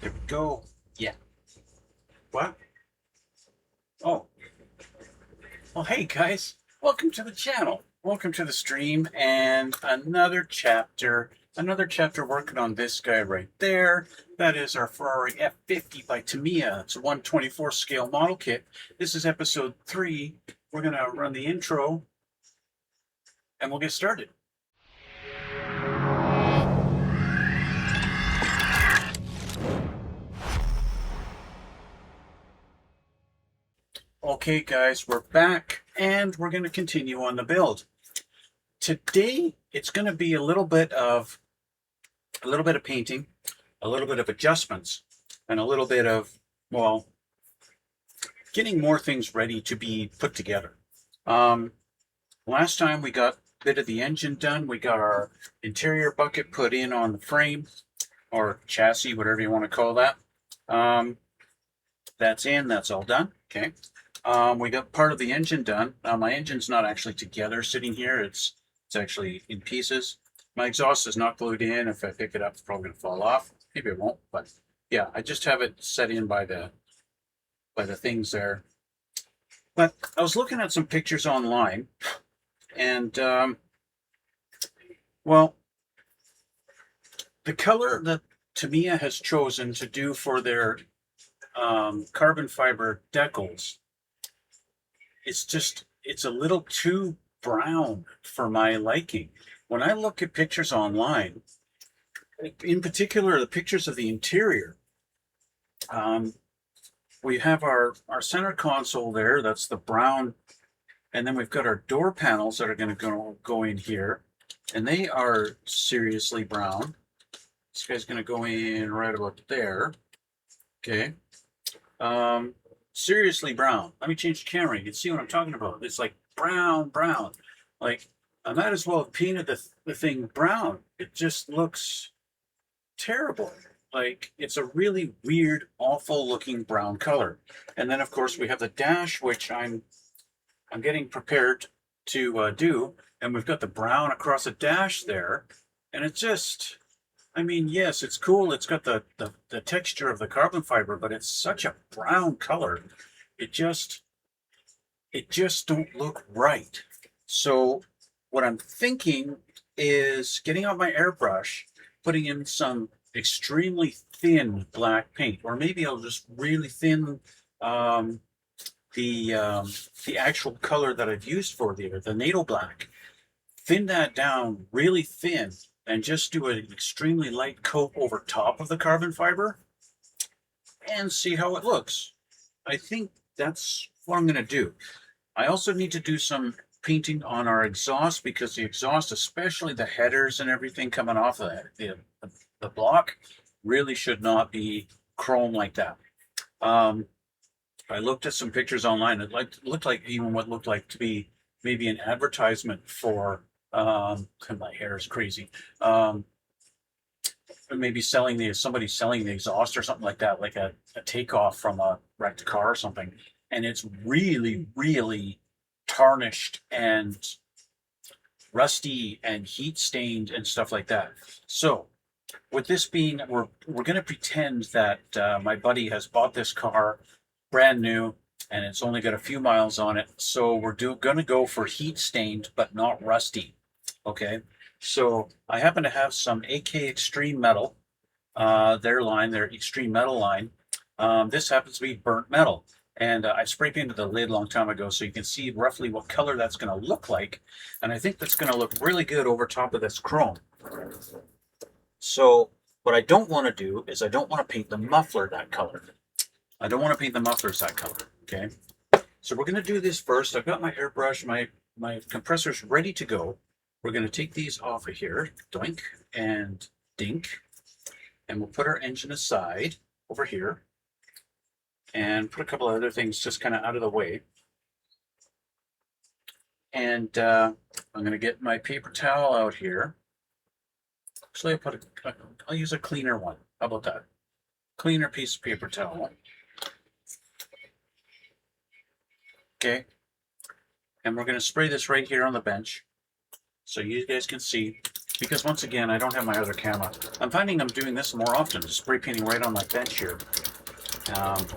There we go. Yeah. What? Oh. Well, hey guys. Welcome to the channel. Welcome to the stream and another chapter. Another chapter working on this guy right there. That is our Ferrari F50 by Tamiya. It's a 124 scale model kit. This is episode 3. We're going to run the intro and we'll get started. Okay guys, we're back and we're going to continue on the build. Today it's going to be a little bit of painting, a little bit of adjustments, and a little bit of, well, getting more things ready to be put together. Last time we got a bit of the engine done. We got our interior bucket put in on the frame or chassis, whatever you want to call that. That's in, that's all done. Okay. We got part of the engine done. My engine's not actually together sitting here. It's actually in pieces. My exhaust is not glued in. If I pick it up, it's probably going to fall off. Maybe it won't, but yeah, I just have it set in by the things there. But I was looking at some pictures online, and well, the color that Tamiya has chosen to do for their carbon fiber decals, it's a little too brown for my liking. When I look at pictures online, in particular the pictures of the interior, we have our center console there, that's the brown, and then we've got our door panels that are going to go in here, and they are seriously brown. This guy's going to go in right about there. Okay. Seriously brown. Let me change the camera. You can see what I'm talking about. It's like brown. Like, I might as well have painted the thing brown. It just looks terrible. Like, it's a really weird, awful looking brown color. And then of course we have the dash, which I'm getting prepared to do, and we've got the brown across the dash there, and it just, I mean, yes, it's cool. It's got the texture of the carbon fiber, but it's such a brown color. It just don't look right. So what I'm thinking is getting out my airbrush, putting in some extremely thin black paint, or maybe I'll just really thin the actual color that I've used for the NATO black. Thin that down really thin and just do an extremely light coat over top of the carbon fiber and see how it looks. I think that's what I'm going to do. I also need to do some painting on our exhaust, because the exhaust, especially the headers and everything coming off of the block, really should not be chrome like that. I looked at some pictures online. It looked like even what looked like to be maybe an advertisement for my hair is crazy. Maybe somebody selling the exhaust or something like that, like a takeoff from a wrecked car or something. And it's really, really tarnished and rusty and heat stained and stuff like that. So with this being, we're going to pretend that my buddy has bought this car brand new and it's only got a few miles on it. So we're going to go for heat stained but not rusty. Okay, so I happen to have some AK Extreme Metal, their Extreme Metal line. This happens to be burnt metal, and I spray painted the lid a long time ago, so you can see roughly what color that's going to look like, and I think that's going to look really good over top of this chrome. So what I don't want to do is I don't want to paint the muffler that color. I don't want to paint the mufflers that color. Okay, so we're going to do this first. I've got my airbrush, my compressor's ready to go. We're going to take these off of here, doink and dink, and we'll put our engine aside over here and put a couple of other things just kind of out of the way. And I'm going to get my paper towel out here. Actually, I'll use a cleaner one. How about that? Cleaner piece of paper towel. Okay. And we're going to spray this right here on the bench, so you guys can see. because once again, I don't have my other camera. I'm finding I'm doing this more often, spray painting right on my bench here,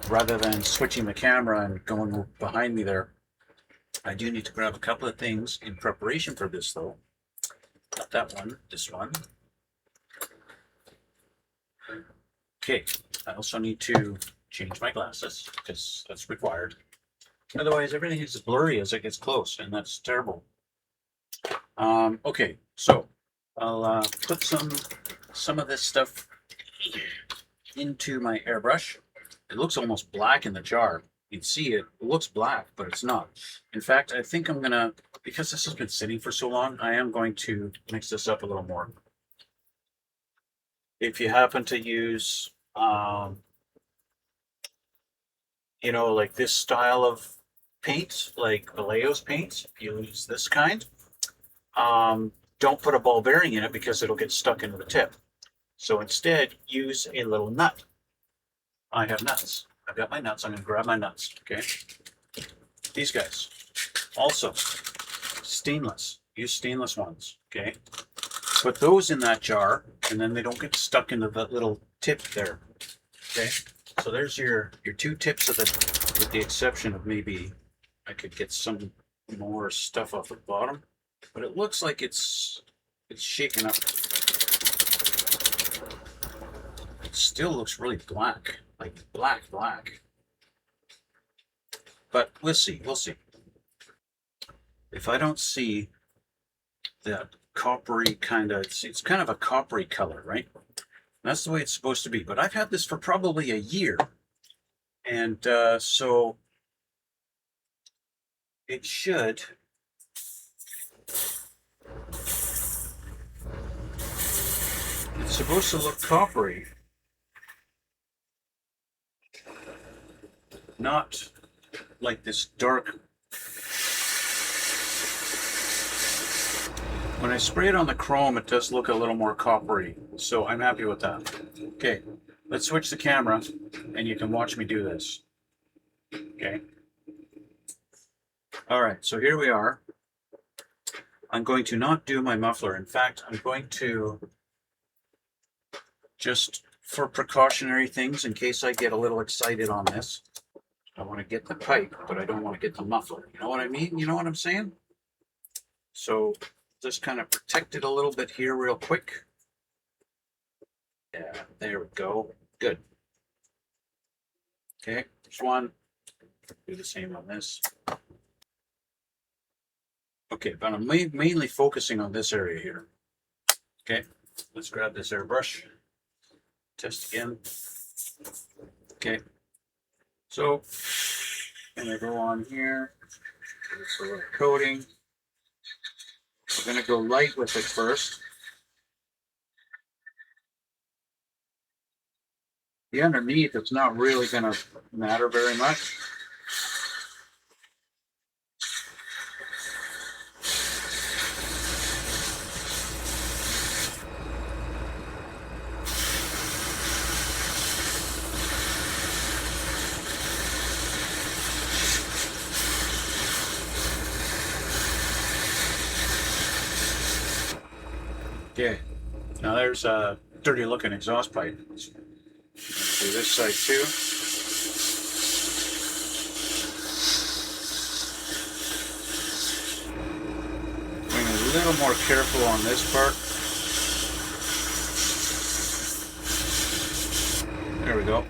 rather than switching the camera and going behind me there. I do need to grab a couple of things in preparation for this, though. Not that one, this one. Okay, I also need to change my glasses because that's required. Otherwise, everything is blurry as it gets close, and that's terrible. Okay, so I'll put some of this stuff into my airbrush. It looks almost black in the jar. You can see it looks black, but it's not. In fact, I think I'm gonna, because this has been sitting for so long, I am going to mix this up a little more. If you happen to use, you know, like this style of paint, like Vallejo's paint, if you use this kind, don't put a ball bearing in it because it'll get stuck into the tip. So instead, use a little nut. I have nuts. I've got my nuts. I'm going to grab my nuts. Okay. These guys. Also, stainless. Use stainless ones. Okay. Put those in that jar, and then they don't get stuck into that little tip there. Okay. So there's your two tips of the, with the exception of maybe I could get some more stuff off the bottom, but it looks like it's shaken up. It still looks really black, like black. But we'll see. We'll see. If I don't see that coppery kind of, it's kind of a coppery color, right? That's the way it's supposed to be. But I've had this for probably a year, and so it should. It's supposed to look coppery, not like this dark. When I spray it on the chrome, it does look a little more coppery, so I'm happy with that. Okay, let's switch the camera, and you can watch me do this. Okay. All right, so here we are. I'm going to not do my muffler. In fact, I'm going to, just for precautionary things, in case I get a little excited on this, I want to get the pipe, but I don't want to get the muffler. You know what I mean? You know what I'm saying? So just kind of protect it a little bit here real quick. Yeah, there we go. Good. Okay, there's one. Do the same on this. Okay, but I'm mainly focusing on this area here. Okay, let's grab this airbrush. Test again. Okay, so I'm gonna go on here. It's a little coating. We're gonna go light with it first. The underneath, it's not really gonna matter very much. Okay, now there's a dirty looking exhaust pipe. Do this side too. Being a little more careful on this part. There we go.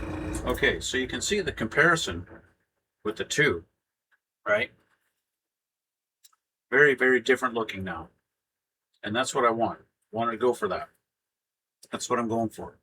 Okay, so you can see the comparison with the two, right? Very, very different looking now. And that's what I want. I wanted to go for that. That's what I'm going for.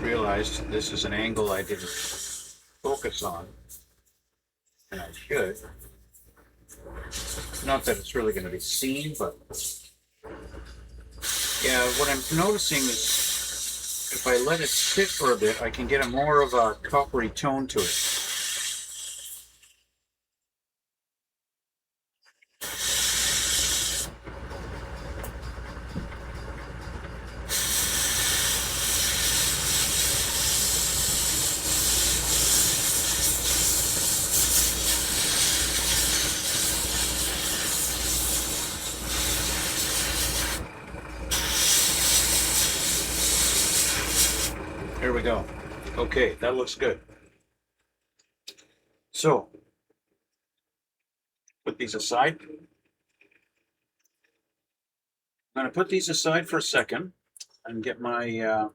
realized this is an angle I didn't focus on, and I should. Not that it's really going to be seen, but yeah, what I'm noticing is if I let it sit for a bit, I can get a more of a coppery tone to it. Here we go. Okay, that looks good. So, put these aside. I'm going to put these aside for a second and get my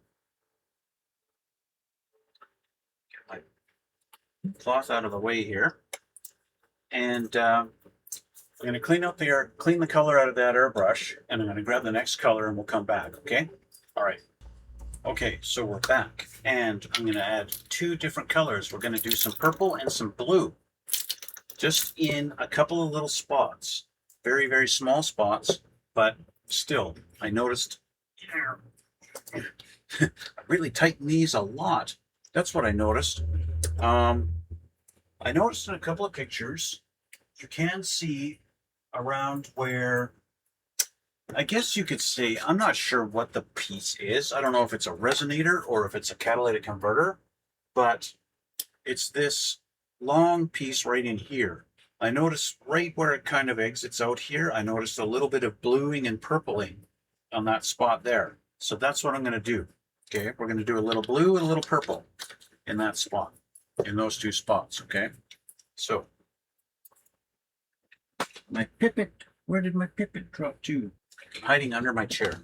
cloth out of the way here. And I'm going to clean the color out of that airbrush, and I'm going to grab the next color and we'll come back, okay? All right. Okay, so we're back, and I'm going to add two different colors. We're going to do some purple and some blue, just in a couple of little spots. Very, very small spots, but still, I noticed I really tighten these a lot. That's what I noticed. I noticed in a couple of pictures, you can see around where, I guess you could say, I'm not sure what the piece is. I don't know if it's a resonator or if it's a catalytic converter, but it's this long piece right in here. I noticed right where it kind of exits out here, I noticed a little bit of bluing and purpling on that spot there. So that's what I'm going to do. Okay, we're going to do a little blue and a little purple in that spot, in those two spots. Okay, so my pipet, where did my pipet drop to? Hiding under my chair.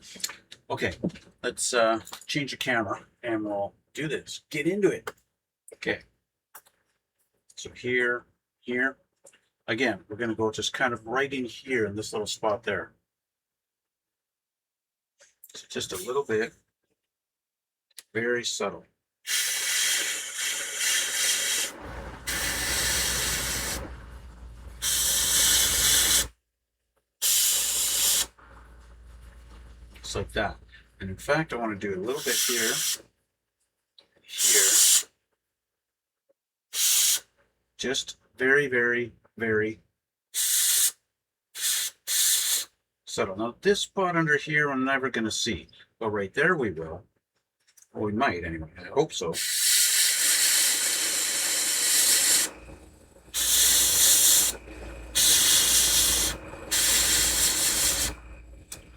Okay, let's change the camera and we'll do this. Get into it. Okay. So here. Again, we're going to go just kind of right in here in this little spot there. So just a little bit. Very subtle. Just like that. And in fact, I want to do a little bit here. Just very, very, very subtle. Now this spot under here I'm never going to see, but right there we will. Well, we might anyway. I hope so.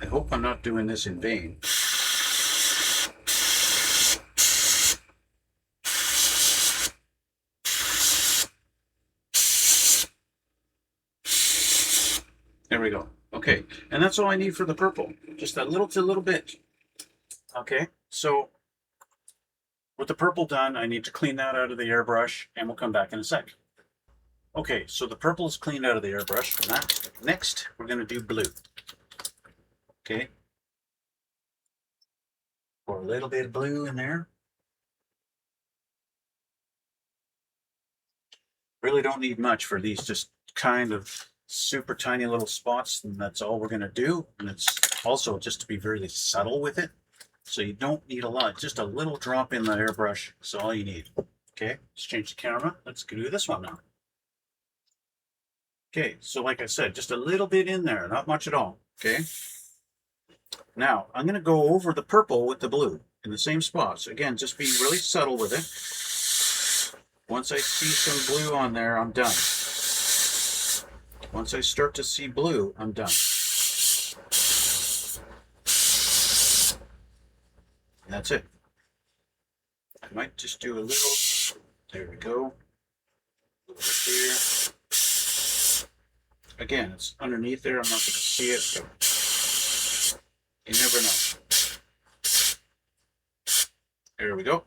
I hope I'm not doing this in vain. There we go. Okay, and that's all I need for the purple. Just a little bit. Okay, so with the purple done, I need to clean that out of the airbrush, and we'll come back in a sec. Okay, so the purple is cleaned out of the airbrush from that. Next, we're going to do blue. Okay. Pour a little bit of blue in there. Really don't need much for these, just kind of super tiny little spots, and that's all we're going to do. And it's also just to be really subtle with it. So you don't need a lot, just a little drop in the airbrush. That's all you need. Okay, let's change the camera. Let's do this one now. Okay, so like I said, just a little bit in there, not much at all. Okay. Now, I'm going to go over the purple with the blue in the same spots. Again, just be really subtle with it. Once I see some blue on there, I'm done. Once I start to see blue, I'm done. And that's it. I might just do a little, there we go. A little bit here. Again, it's underneath there, I'm not going to see it, but you never know. There we go.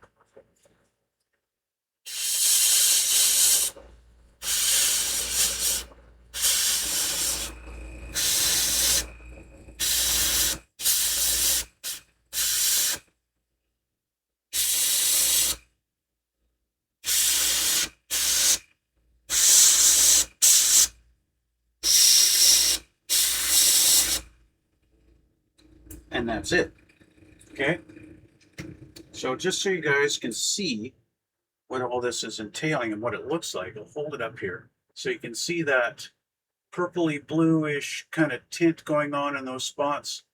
and that's it. Okay, so just so you guys can see what all this is entailing and what it looks like, I'll hold it up here so you can see that purpley bluish kind of tint going on in those spots.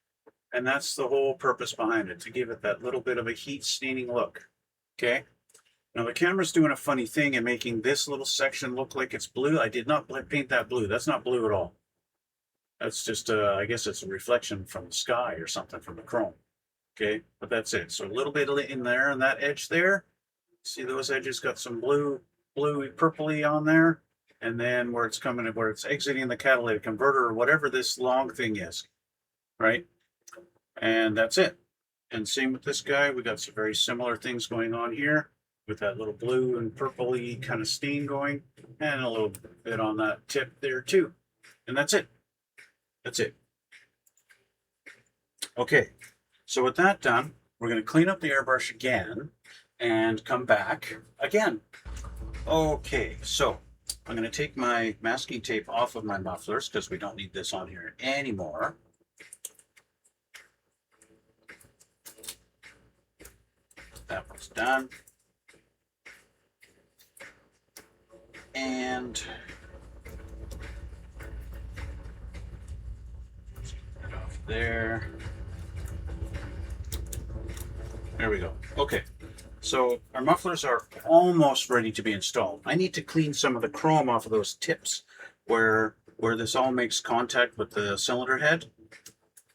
And that's the whole purpose behind it, to give it that little bit of a heat staining look. Okay, now the camera's doing a funny thing and making this little section look like it's blue. I did not paint that blue. That's not blue at all. That's just I guess it's a reflection from the sky or something from the chrome. Okay, but that's it. So a little bit in there and that edge there. See those edges got some bluey purpley on there, and then where it's coming, where it's exiting the catalytic converter or whatever this long thing is, right? And that's it. And same with this guy. We got some very similar things going on here with that little blue and purpley kind of stain going, and a little bit on that tip there too. And that's it. That's it. Okay. So with that done, we're going to clean up the airbrush again and come back again. Okay, so I'm going to take my masking tape off of my mufflers because we don't need this on here anymore. That one's done. And get off there. There we go. Okay, so our mufflers are almost ready to be installed. I need to clean some of the chrome off of those tips where this all makes contact with the cylinder head.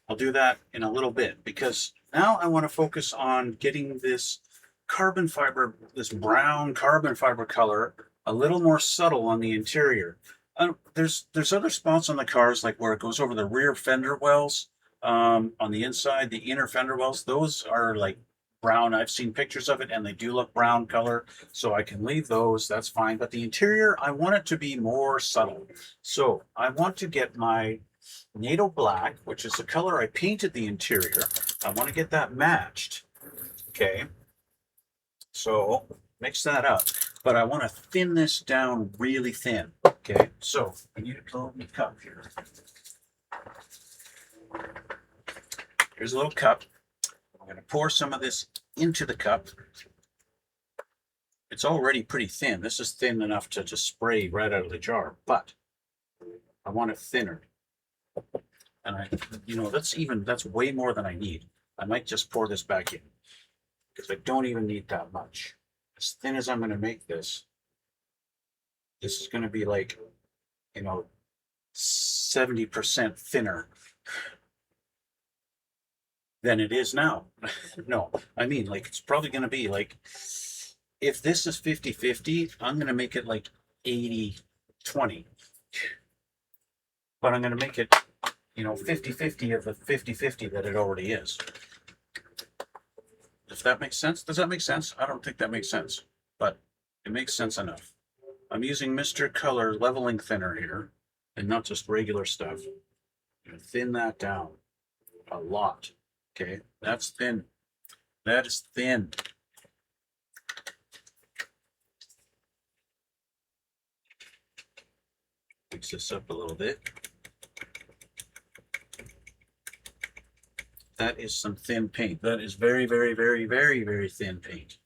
I'll do that in a little bit because now I want to focus on getting this carbon fiber, this brown carbon fiber color, a little more subtle on the interior. There's other spots on the cars, like where it goes over the rear fender wells, on the inside, the inner fender wells. Those are like brown. I've seen pictures of it and they do look brown color, so I can leave those. That's fine. But the interior, I want it to be more subtle. So I want to get my NATO black, which is the color I painted the interior. I want to get that matched. Okay. So mix that up, but I want to thin this down really thin. Okay, so I need a little cup here. Here's a little cup. I'm going to pour some of this into the cup. It's already pretty thin. This is thin enough to just spray right out of the jar, but I want it thinner. And that's way more than I need. I might just pour this back in, because I don't even need that much. As thin as I'm going to make this, this is going to be like, 70% thinner than it is now. No, I mean, like, it's probably going to be like, if this is 50-50, I'm going to make it like 80-20. But I'm going to make it, 50-50 of the 50-50 that it already is. If that makes sense. Does that make sense? I don't think that makes sense, but it makes sense enough. I'm using Mr. Color leveling thinner here and not just regular stuff. I'm going to thin that down a lot. Okay, that's thin. That is thin. Mix this up a little bit. That is some thin paint. That is very, very, very, very, very thin paint.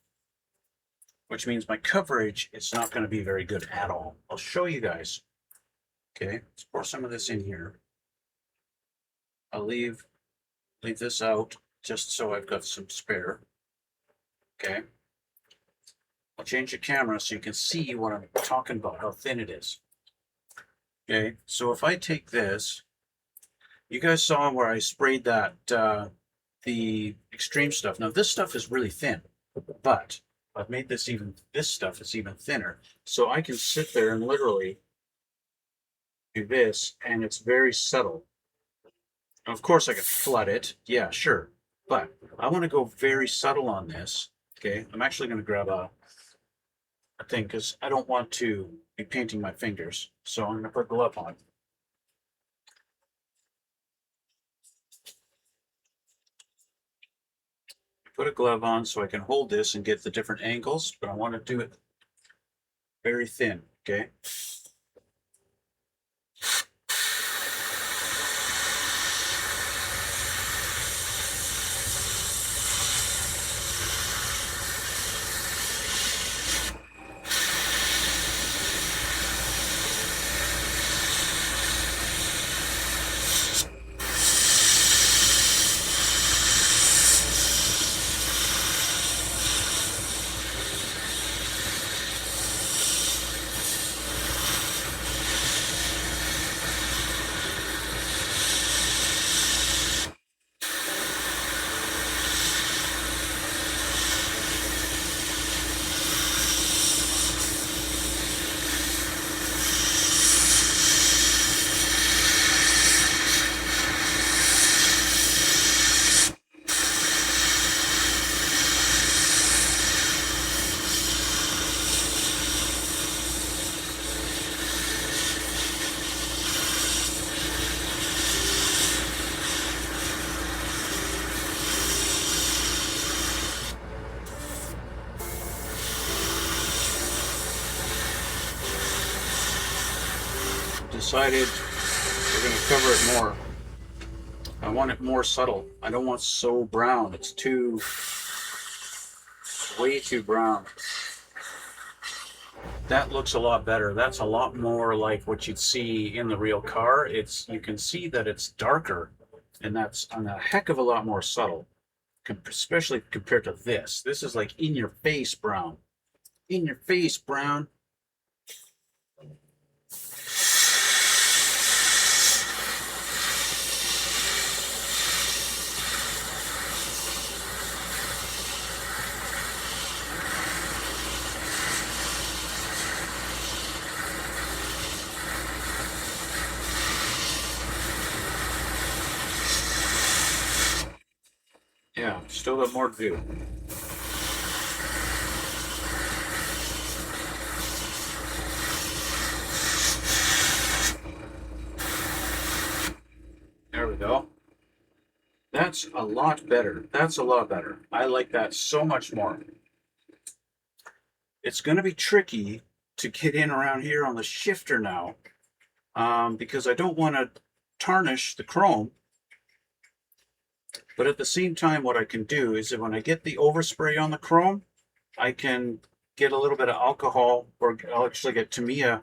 Which means my coverage is not going to be very good at all. I'll show you guys. Okay, let's pour some of this in here. I'll leave this out just so I've got some spare. Okay. I'll change the camera so you can see what I'm talking about, how thin it is. Okay, so if I take this, you guys saw where I sprayed that, the extreme stuff. Now this stuff is really thin, but I've made this stuff is even thinner. So I can sit there and literally do this, and it's very subtle. Now, of course I could flood it, yeah, sure. But I want to go very subtle on this. Okay, I'm actually going to grab a thing because I don't want to be painting my fingers. So I'm going to put a glove on. Put a glove on so I can hold this and get the different angles, but I want to do it very thin, okay? decided we're going to cover it more. I want it more subtle. I don't want so brown. It's way too brown. That looks a lot better. That's a lot more like what you'd see in the real car. You can see that it's darker, and that's a heck of a lot more subtle, especially compared to this. This is like in your face brown. In your face brown. Yeah, still got more to do. There we go. That's a lot better. That's a lot better. I like that so much more. It's going to be tricky to get in around here on the shifter now, because I don't want to tarnish the chrome. But at the same time, what I can do is that when I get the overspray on the chrome, I can get a little bit of alcohol, or I'll actually get Tamiya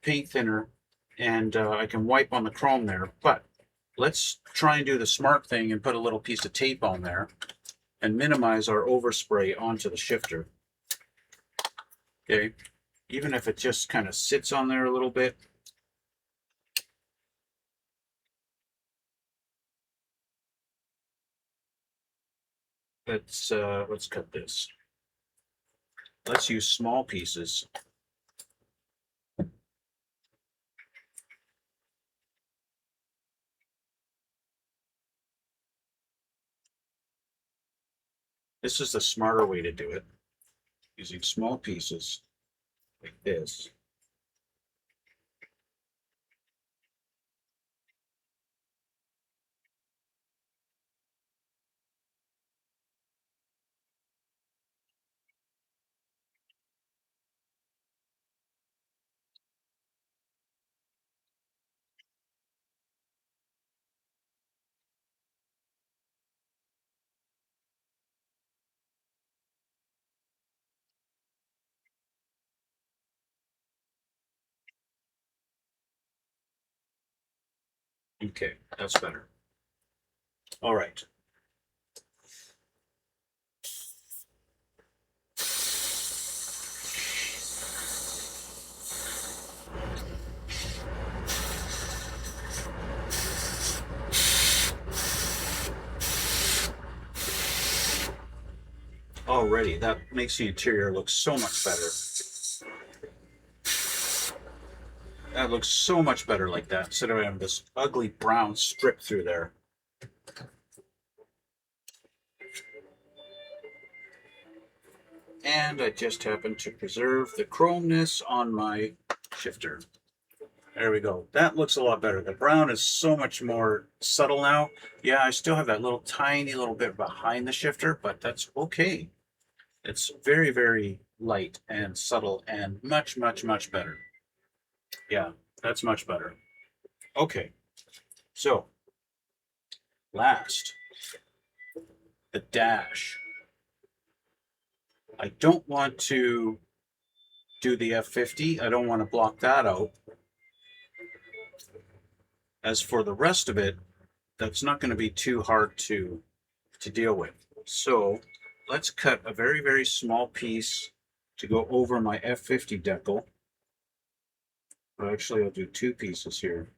paint thinner, and I can wipe on the chrome there. But let's try and do the smart thing and put a little piece of tape on there and minimize our overspray onto the shifter. Okay, even if it just kind of sits on there a little bit. Let's cut this. Let's use small pieces. This is the smarter way to do it, using small pieces like this. Okay, that's better. All right. Already, that makes the interior look so much better. That looks so much better like that, instead of having this ugly brown strip through there. And I just happen to preserve the chromeness on my shifter. There we go. That looks a lot better. The brown is so much more subtle now. Yeah, I still have that little tiny little bit behind the shifter, but that's okay. It's very, very light and subtle and much, much, much better. Yeah, that's much better. Okay, so last, the dash. I don't want to do the F50. I don't want to block that out. As for the rest of it, that's not going to be too hard to deal with. So let's cut a very, very small piece to go over my F50 decal. Well, actually, I'll do two pieces here.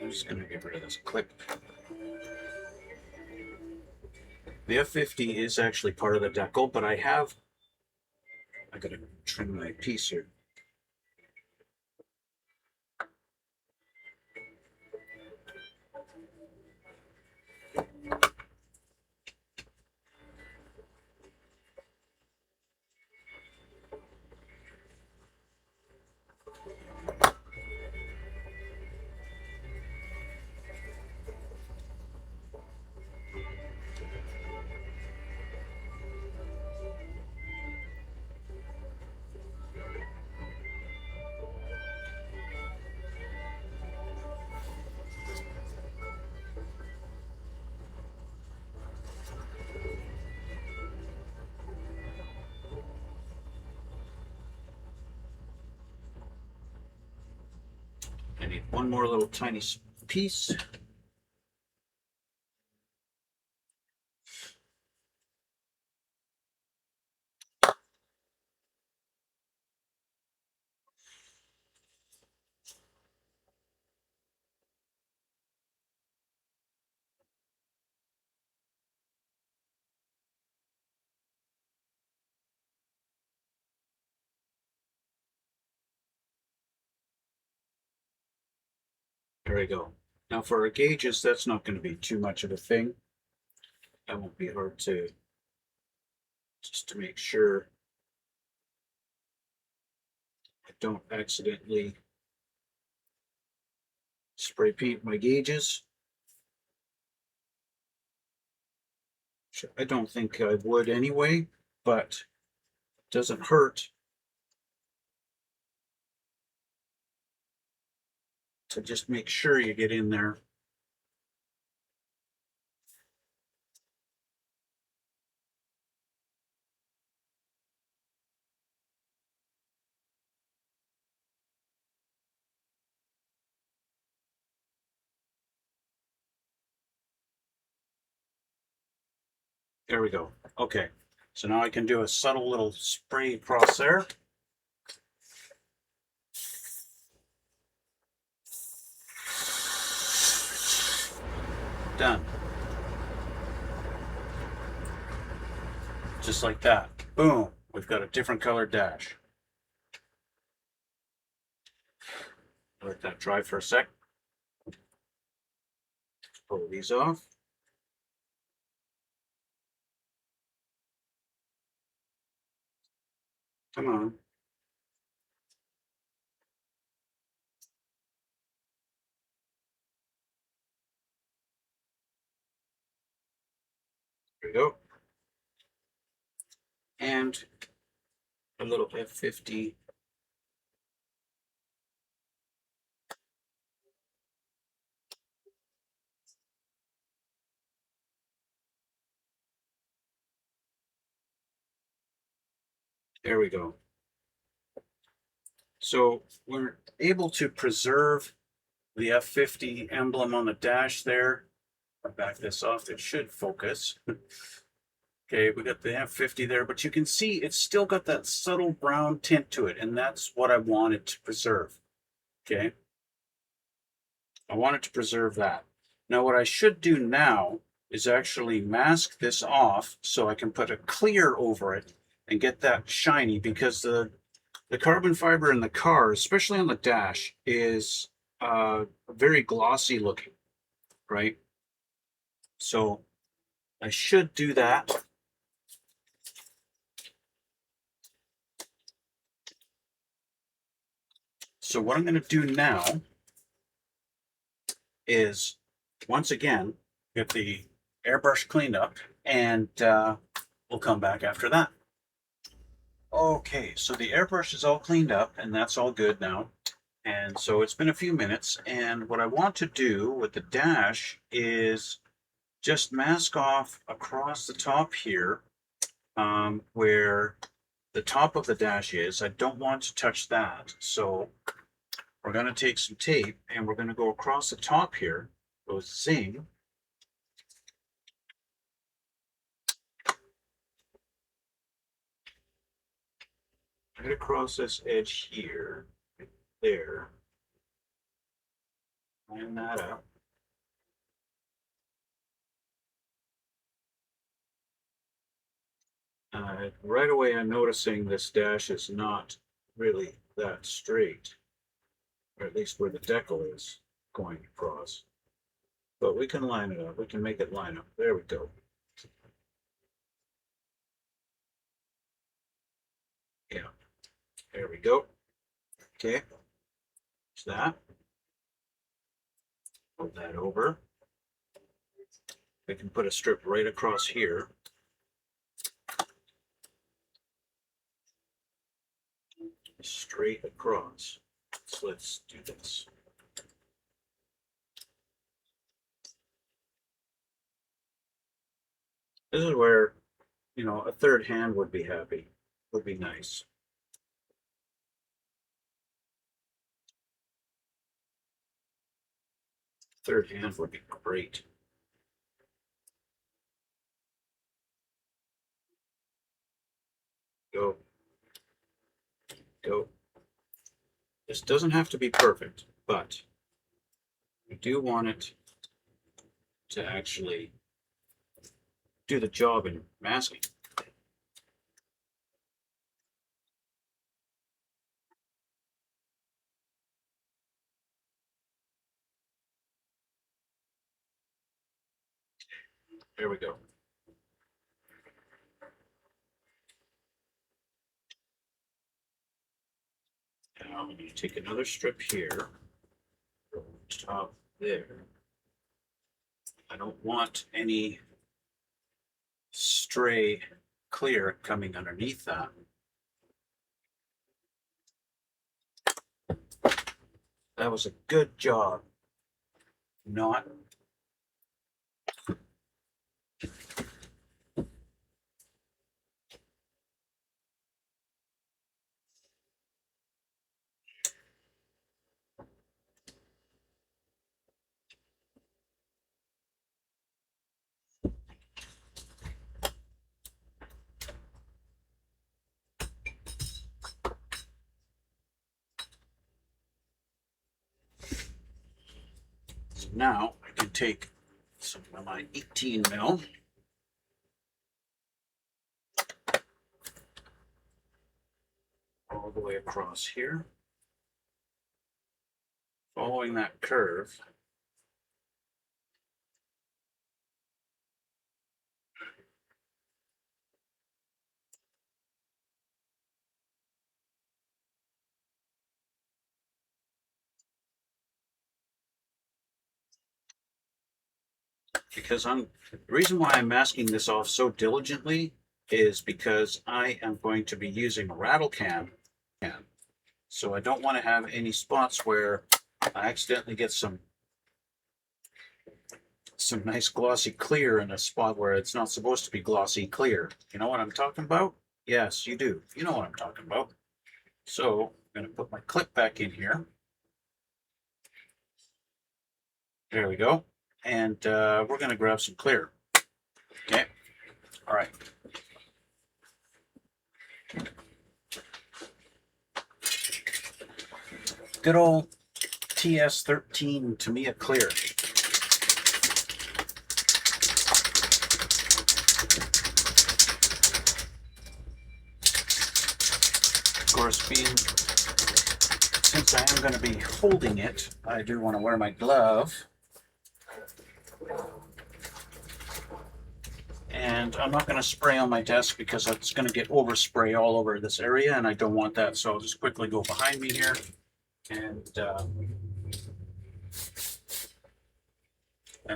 I'm just going to get rid of this clip. The F50 is actually part of the decal, but I got to trim my piece here. I need one more little tiny piece. There we go. Now for our gauges, that's not going to be too much of a thing. That won't be hard to, just to make sure I don't accidentally spray paint my gauges. I don't think I would anyway, but it doesn't hurt to just make sure you get in there. There we go. Okay, so now I can do a subtle little spray across there. Done. Just like that. Boom. We've got a different colored dash. Let that dry for a sec. Pull these off. Come on. There we go. And a little F50. There we go. So we're able to preserve the F50 emblem on the dash there. I'll back this off. It should focus. Okay, we got the F50 there, but you can see it's still got that subtle brown tint to it, and that's what I wanted to preserve. Okay, I wanted to preserve that. Now what I should do now is actually mask this off so I can put a clear over it and get that shiny, because the carbon fiber in the car, especially on the dash, is very glossy looking, right? So I should do that. So what I'm going to do now is, once again, get the airbrush cleaned up, and we'll come back after that. Okay, so the airbrush is all cleaned up, and that's all good now. And so it's been a few minutes, and what I want to do with the dash is just mask off across the top here, where the top of the dash is. I don't want to touch that. So we're going to take some tape, and we're going to go across the top here, go zing. Right across this edge here, right there. Line that up. Right away, I'm noticing this dash is not really that straight, or at least where the decal is going across. But we can line it up. We can make it line up. There we go. Yeah, there we go. Okay, there's that. Put that over. We can put a strip right across here. Straight across. So let's do this. This is where, you know, a third hand would be happy, would be nice. Third hand would be great. Go. Go. This doesn't have to be perfect, but we do want it to actually do the job in masking. There we go. Now I'm going to take another strip here, top there. I don't want any stray clear coming underneath that. That was a good job. Not so now I can take some of my 18 mil all the way across here, following that curve. Because the reason why I'm masking this off so diligently is because I am going to be using a rattle can. So I don't want to have any spots where I accidentally get some nice glossy clear in a spot where it's not supposed to be glossy clear. You know what I'm talking about? Yes, you do. You know what I'm talking about. So I'm going to put my clip back in here. There we go. And we're going to grab some clear. Okay. All right. Good old TS13 Tamiya clear. Of course, since I am going to be holding it, I do want to wear my glove. And I'm not going to spray on my desk because it's going to get overspray all over this area, and I don't want that. So I'll just quickly go behind me here. And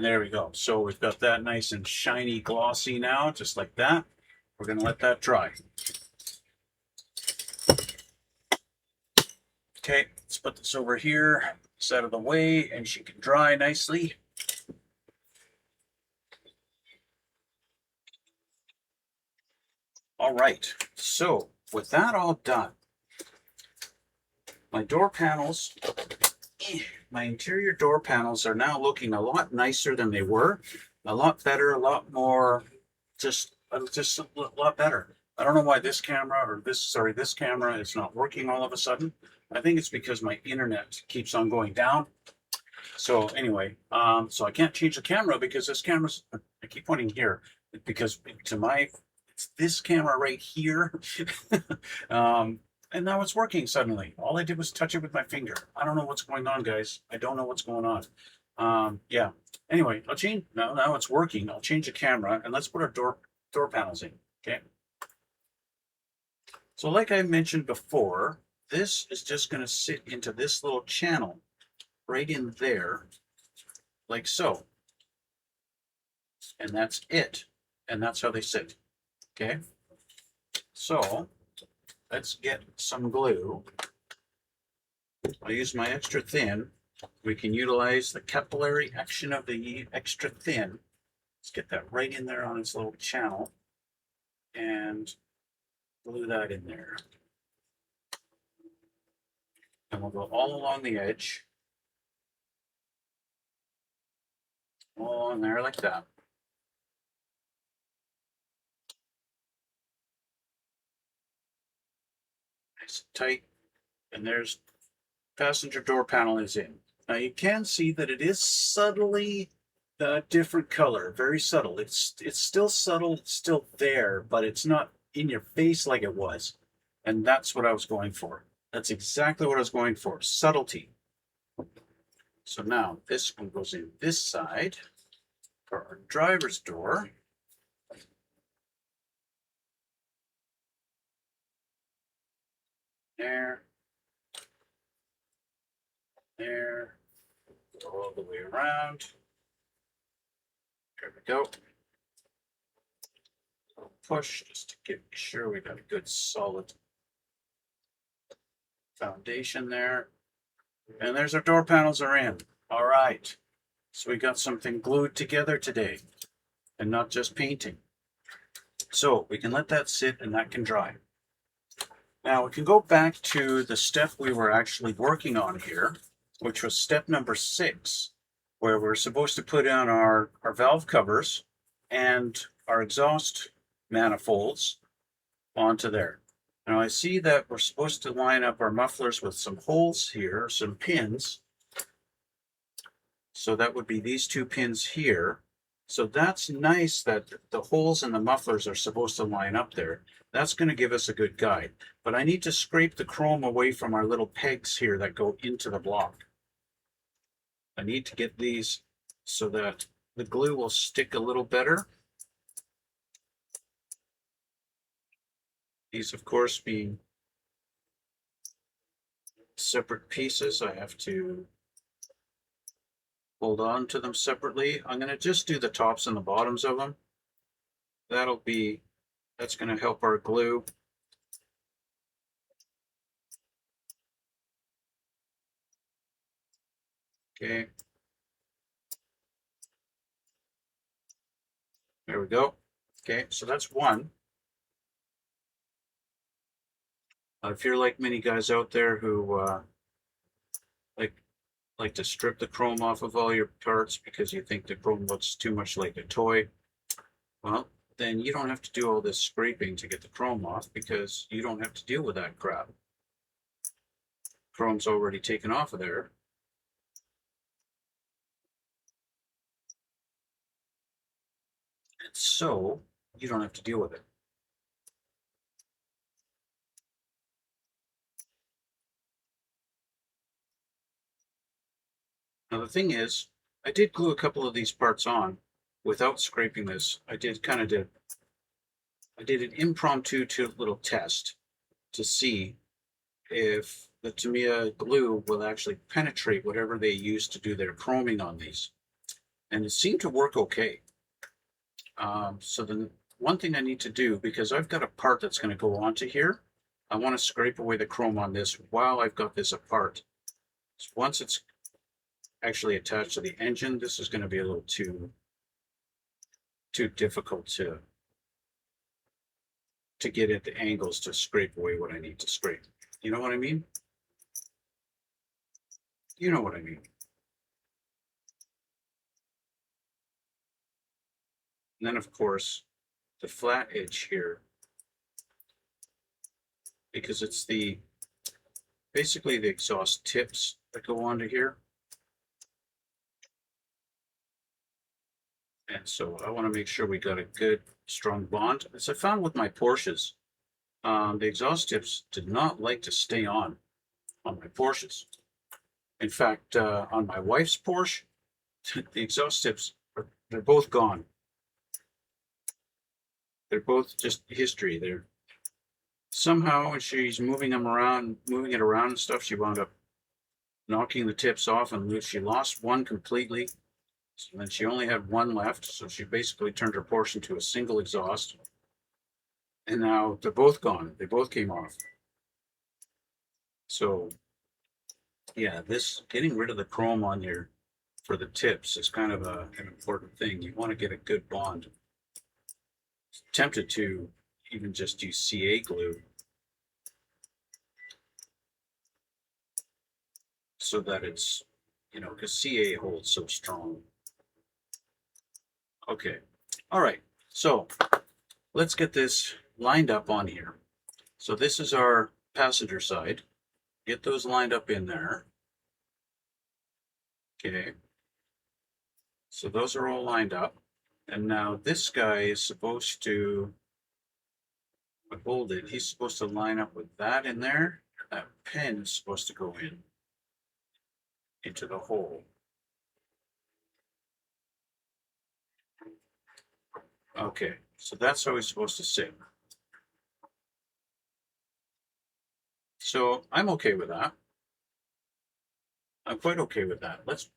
there we go. So we've got that nice and shiny, glossy now, just like that. We're going to let that dry. Okay, let's put this over here, it's out of the way, and she can dry nicely. All right, so with that all done, my door panels, my interior door panels are now looking a lot nicer than they were. A lot better, a lot more, just a lot better. I don't know why this camera this camera is not working all of a sudden. I think it's because my internet keeps on going down. So anyway, so I can't change the camera because this camera's, I keep pointing here because it's this camera right here. And now it's working suddenly. All I did was touch it with my finger. I don't know what's going on, guys. I don't know what's going on. Yeah. Anyway, I'll change. Now it's working. I'll change the camera and let's put our door panels in. Okay. So like I mentioned before, this is just going to sit into this little channel right in there, like so. And that's it. And that's how they sit. Okay. So let's get some glue. I'll use my extra thin. We can utilize the capillary action of the extra thin. Let's get that right in there on its little channel and glue that in there. And we'll go all along the edge. on there like that. Nice and tight. And there's passenger door panel is in. Now you can see that it is subtly a different color, very subtle. It's still subtle, it's still there, but it's not in your face like it was. And that's what I was going for. That's exactly what I was going for, subtlety. So now this one goes in this side for our driver's door. There, there, go all the way around. There we go. Push just to get sure we got a good solid foundation there. And there's our door panels are in. All right. So we got something glued together today and not just painting. So we can let that sit and that can dry. Now we can go back to the step we were actually working on here, which was step number 6, where we're supposed to put on our valve covers and our exhaust manifolds onto there. Now I see that we're supposed to line up our mufflers with some holes here, some pins. So that would be these 2 pins here. So that's nice that the holes in the mufflers are supposed to line up there. That's going to give us a good guide. But I need to scrape the chrome away from our little pegs here that go into the block. I need to get these so that the glue will stick a little better. These, of course, being separate pieces, I have to hold on to them separately. I'm going to just do the tops and the bottoms of them. That's going to help our glue. Okay. There we go. Okay, so that's one. If you're like many guys out there who like to strip the chrome off of all your parts because you think the chrome looks too much like a toy, well, then you don't have to do all this scraping to get the chrome off because you don't have to deal with that crap. Chrome's already taken off of there. And so you don't have to deal with it. Now the thing is, I did glue a couple of these parts on without scraping this. I did an impromptu little test to see if the Tamiya glue will actually penetrate whatever they use to do their chroming on these. And it seemed to work okay. So the one thing I need to do, because I've got a part that's going to go onto here, I want to scrape away the chrome on this while I've got this apart. So once it's actually attached to the engine, this is going to be a little too difficult to get at the angles to scrape away what I need to scrape. You know what I mean? You know what I mean. And then, of course, the flat edge here, because it's basically the exhaust tips that go onto here. And so I want to make sure we got a good, strong bond. As I found with my Porsches, the exhaust tips did not like to stay on my Porsches. In fact, on my wife's Porsche, the exhaust tips, they're both gone. They're both just history. They're somehow, when she's moving it around and stuff, she wound up knocking the tips off, and she lost one completely. So then she only had one left. So she basically turned her Porsche into a single exhaust. And now they're both gone. They both came off. So yeah, this getting rid of the chrome on here for the tips is kind of an important thing. You want to get a good bond. Tempted to even just use CA glue so that it's, because CA holds so strong. Okay. All right. So let's get this lined up on here. So this is our passenger side. Get those lined up in there. Okay. So those are all lined up. And now this guy is supposed to hold it. He's supposed to line up with that in there. That pin is supposed to go in into the hole. Okay, so that's how he's supposed to sit. So I'm okay with that. I'm quite okay with that. Let's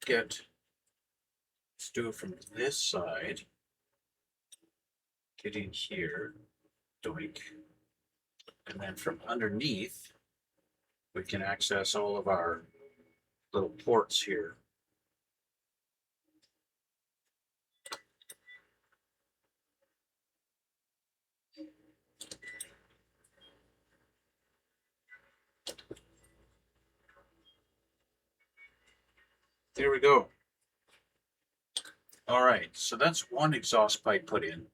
do it from this side. Get in here, doink. And then from underneath, we can access all of our little ports here. There we go. All right, so that's one exhaust pipe put in.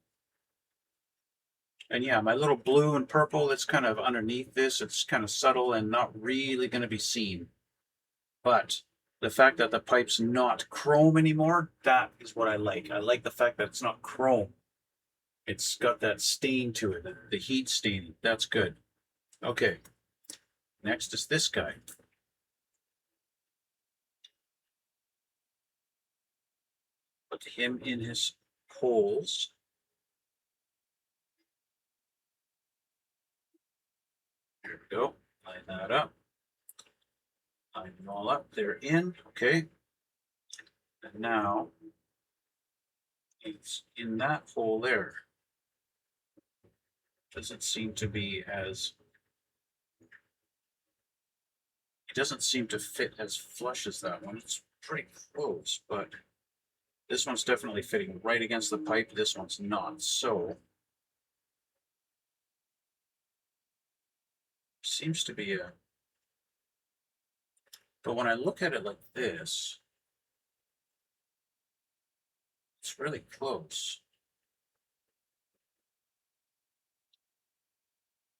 And yeah, my little blue and purple that's kind of underneath this, it's kind of subtle and not really going to be seen. But the fact that the pipe's not chrome anymore, that is what I like. I like the fact that it's not chrome. It's got that stain to it, the heat staining. That's good. Okay, next is this guy. Put him in his holes. There we go. Line that up. Line them all up. They're in. Okay. And now it's in that hole there. Doesn't seem to be as. It doesn't seem to fit as flush as that one. It's pretty close, but this one's definitely fitting right against the pipe. This one's not. So seems to be a. But when I look at it like this, it's really close.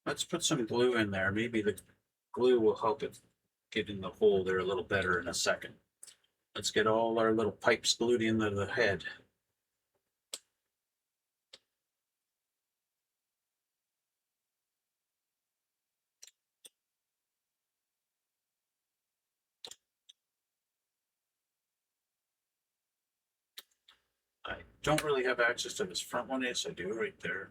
Let's put some glue in there. Maybe the glue will help it get in the hole there a little better in a second. Let's get all our little pipes glued into the head. I don't really have access to this front one. Yes, I do right there.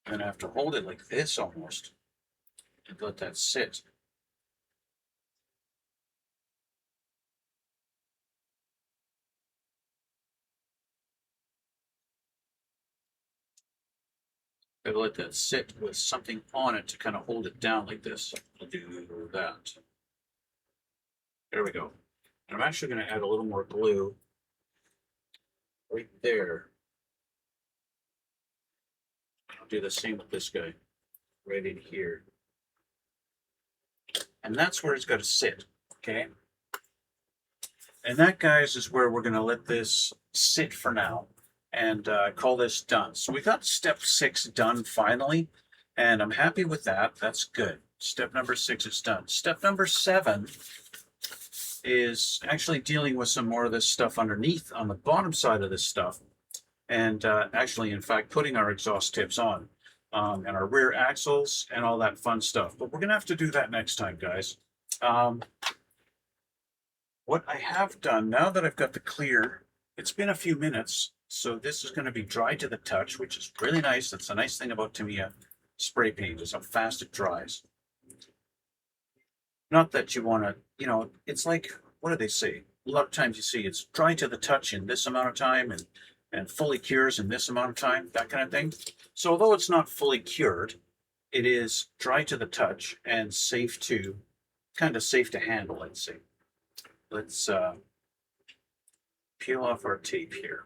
And I have to hold it like this almost and let that sit. I let that sit with something on it to kind of hold it down like this. I'll do that. There we go. And I'm actually going to add a little more glue right there. I'll do the same with this guy, right in here. And that's where it's got to sit, okay? And that, guys, is where we're going to let this sit for now and call this done. So we got step 6 done finally, and I'm happy with that. That's good. Step number 6 is done. Step number 7 is actually dealing with some more of this stuff underneath on the bottom side of this stuff, and actually, in fact, putting our exhaust tips on and our rear axles and all that fun stuff. But we're going to have to do that next time, guys. What I have done, now that I've got the clear, it's been a few minutes, so this is going to be dry to the touch, which is really nice. That's a nice thing about Tamiya spray paint, is how fast it dries. Not that you want to, you know, it's like, what do they say? A lot of times you see it's dry to the touch in this amount of time and fully cures in this amount of time, that kind of thing. So although it's not fully cured, it is dry to the touch and safe to, kind of safe to handle, let's say. Let's peel off our tape here.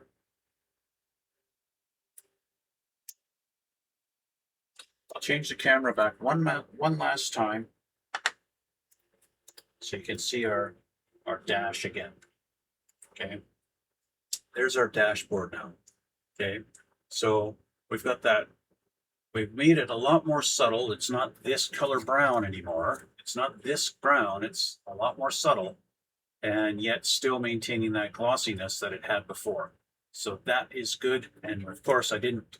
I'll change the camera back one last time so you can see our dash again. Okay, there's our dashboard now. Okay, so we've got that. We've made it a lot more subtle. It's not this color brown anymore. It's not this brown. It's a lot more subtle, and yet still maintaining that glossiness that it had before. So that is good. And of course, I didn't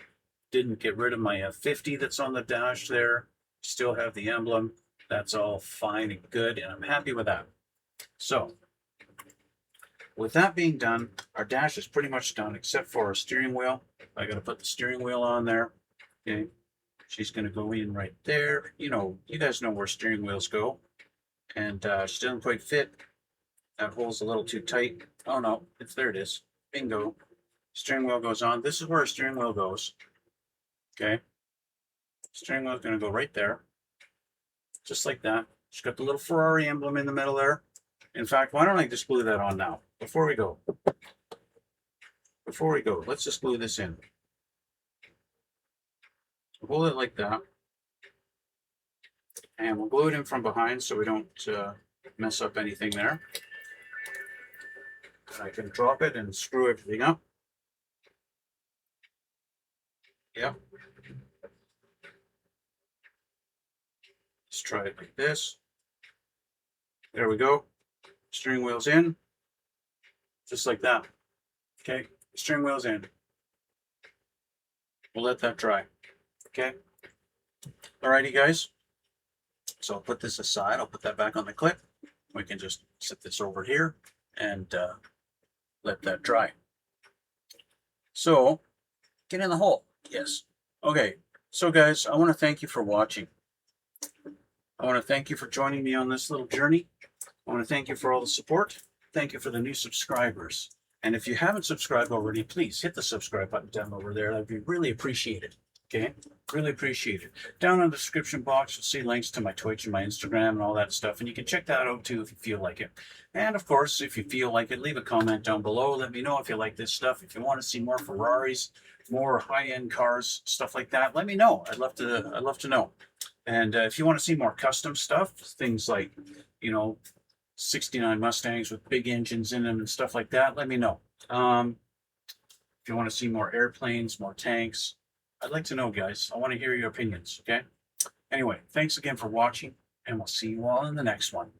get rid of my F50 that's on the dash there. Still have the emblem. That's all fine and good, and I'm happy with that. So with that being done, our dash is pretty much done except for our steering wheel. I got to put the steering wheel on there. Okay, she's going to go in right there. You know, you guys know where steering wheels go, and she doesn't quite fit. That hole's a little too tight. Oh no, there it is. Bingo. Steering wheel goes on. This is where our steering wheel goes. Okay. Steering wheel is going to go right there. Just like that. She's got the little Ferrari emblem in the middle there. In fact, why don't I just glue that on now? Before we go, let's just glue this in. Hold it like that. And we'll glue it in from behind so we don't mess up anything there. I can drop it and screw everything up. Yep. Let's try it like this. There we go. Steering wheel's in. Just like that. Okay. Steering wheel's in. We'll let that dry. Okay. Alrighty, guys. So I'll put this aside. I'll put that back on the clip. We can just set this over here and let that dry. So, get in the hole. Yes. Okay. So, guys, I want to thank you for watching. I want to thank you for joining me on this little journey. I want to thank you for all the support. Thank you for the new subscribers. And if you haven't subscribed already, please hit the subscribe button down over there. That'd be really appreciated. Okay? Really appreciate it. Down in the description box, you'll see links to my Twitch and my Instagram and all that stuff. And you can check that out too if you feel like it. And of course, if you feel like it, leave a comment down below. Let me know if you like this stuff. If you want to see more Ferraris, more high-end cars, stuff like that, let me know. I'd love to know. And if you want to see more custom stuff, things like, you know, 69 Mustangs with big engines in them and stuff like that, let me know. If you want to see more airplanes, more tanks, I'd like to know, guys. I want to hear your opinions, okay? Anyway, thanks again for watching, and we'll see you all in the next one.